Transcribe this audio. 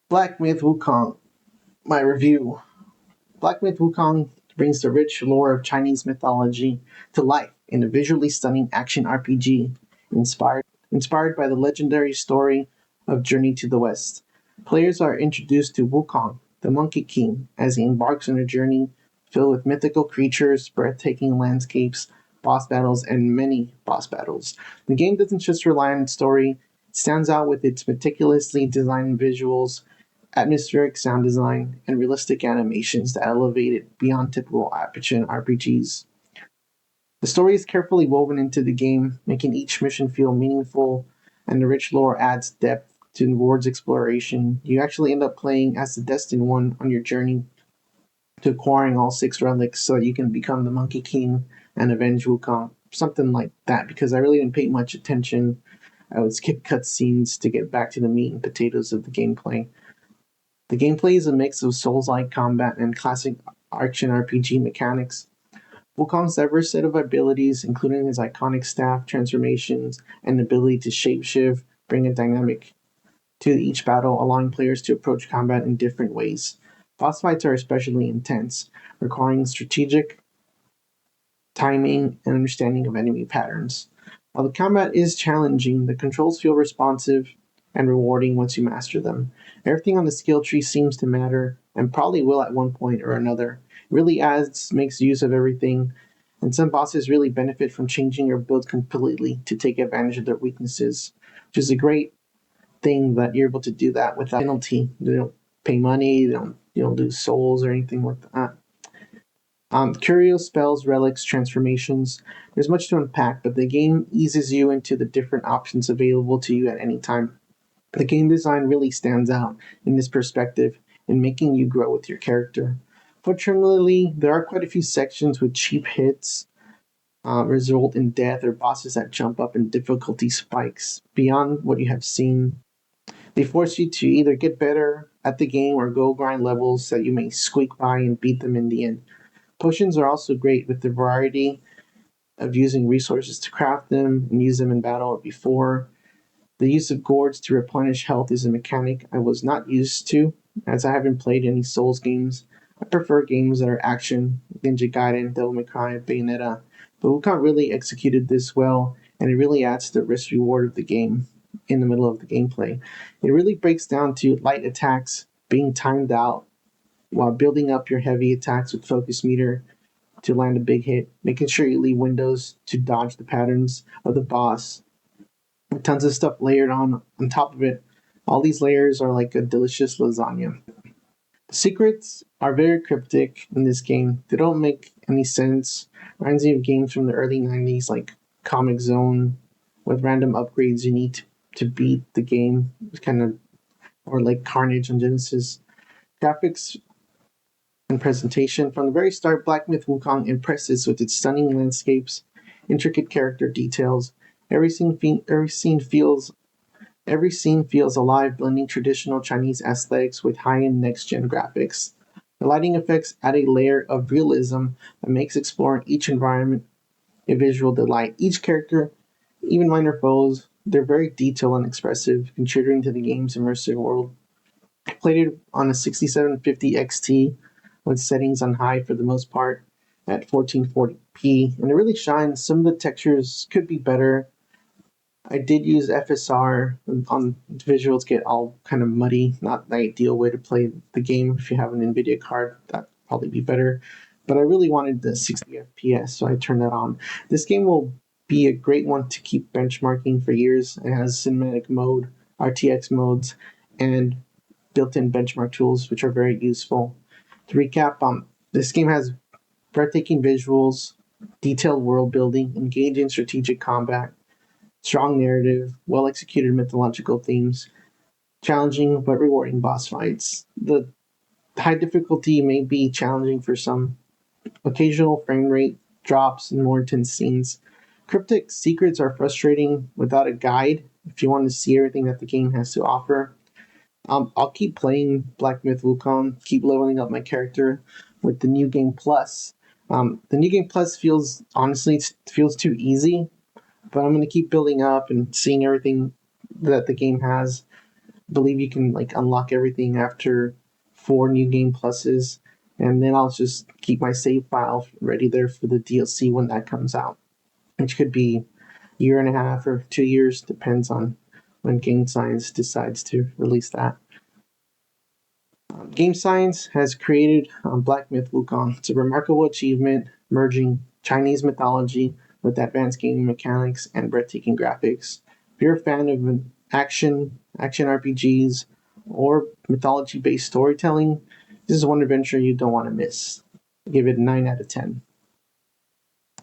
Black Myth Wukong, my review. Black Myth Wukong brings the rich lore of Chinese mythology to life in a visually stunning action RPG inspired by the legendary story of Journey to the West. Players are introduced to Wukong, the Monkey King, as he embarks on a journey filled with mythical creatures, breathtaking landscapes, boss battles, and many boss battles. The game doesn't just rely on story, it stands out with its meticulously designed visuals, atmospheric sound design, and realistic animations that elevate it beyond typical action RPGs. The story is carefully woven into the game, making each mission feel meaningful, and the rich lore adds depth to the world's exploration. You actually end up playing as the Destined One on your journey to acquiring all six relics so that you can become the Monkey King and avenge Wukong. Something like that, because I really didn't pay much attention. I would skip cutscenes to get back to the meat and potatoes of the gameplay. The gameplay is a mix of Souls-like combat and classic action RPG mechanics. Wukong's diverse set of abilities, including his iconic staff transformations and ability to shapeshift, bring a dynamic to each battle, allowing players to approach combat in different ways. Boss fights are especially intense, requiring strategic timing and understanding of enemy patterns. While the combat is challenging, the controls feel responsive and rewarding once you master them. Everything on the skill tree seems to matter, and probably will at one point or another. It really makes use of everything, and some bosses really benefit from changing your build completely to take advantage of their weaknesses, which is a great thing that you're able to do that without penalty. You don't pay money, you don't lose souls or anything like that. Curio spells, relics, transformations. There's much to unpack, but the game eases you into the different options available to you at any time. The game design really stands out in this perspective in making you grow with your character. Fortunately, there are quite a few sections with cheap hits result in death or bosses that jump up in difficulty spikes beyond what you have seen. They force you to either get better at the game or go grind levels that you may squeak by and beat them in the end. Potions are also great with the variety of using resources to craft them and use them in battle before. The use of gourds to replenish health is a mechanic I was not used to, as I haven't played any Souls games. I prefer games that are action, Ninja Gaiden, Devil May Cry, Bayonetta, but Wukong really executed this well, and it really adds to the risk reward of the game in the middle of the gameplay. It really breaks down to light attacks being timed out while building up your heavy attacks with focus meter to land a big hit, making sure you leave windows to dodge the patterns of the boss. Tons of stuff layered on top of it. All these layers are like a delicious lasagna. The secrets are very cryptic in this game. They don't make any sense. Reminds me of games from the early 90s like Comic Zone with random upgrades you need to beat the game. It's kind of or like Carnage on Genesis. Graphics and presentation. From the very start, Black Myth Wukong impresses with its stunning landscapes, intricate character details. Every scene feels alive, blending traditional Chinese aesthetics with high-end next-gen graphics. The lighting effects add a layer of realism that makes exploring each environment a visual delight. Each character, even minor foes, they're very detailed and expressive, contributing to the game's immersive world. I played it on a 6750 XT with settings on high for the most part at 1440p, and it really shines. Some of the textures could be better. I did use FSR on visuals get all kind of muddy, not the ideal way to play the game. If you have an NVIDIA card, that'd probably be better. But I really wanted the 60 FPS, so I turned that on. This game will be a great one to keep benchmarking for years. It has cinematic mode, RTX modes, and built-in benchmark tools, which are very useful. To recap, this game has breathtaking visuals, detailed world building, engaging strategic combat, strong narrative, well executed mythological themes, challenging but rewarding boss fights. The high difficulty may be challenging for some, occasional frame rate drops and more intense scenes. Cryptic secrets are frustrating without a guide if you want to see everything that the game has to offer. I'll keep playing Black Myth Wukong, keep leveling up my character with the New Game Plus. The New Game Plus feels, honestly, feels too easy, but I'm gonna keep building up and seeing everything that the game has. I believe you can like unlock everything after 4 new game pluses, and then I'll just keep my save file ready there for the DLC when that comes out, which could be a year and a half or 2 years, depends on when Game Science decides to release that. Game Science has created Black Myth Wukong. It's a remarkable achievement, merging Chinese mythology with advanced gaming mechanics and breathtaking graphics. If you're a fan of action RPGs, or mythology-based storytelling, this is one adventure you don't want to miss. Give it a 9 out of 10.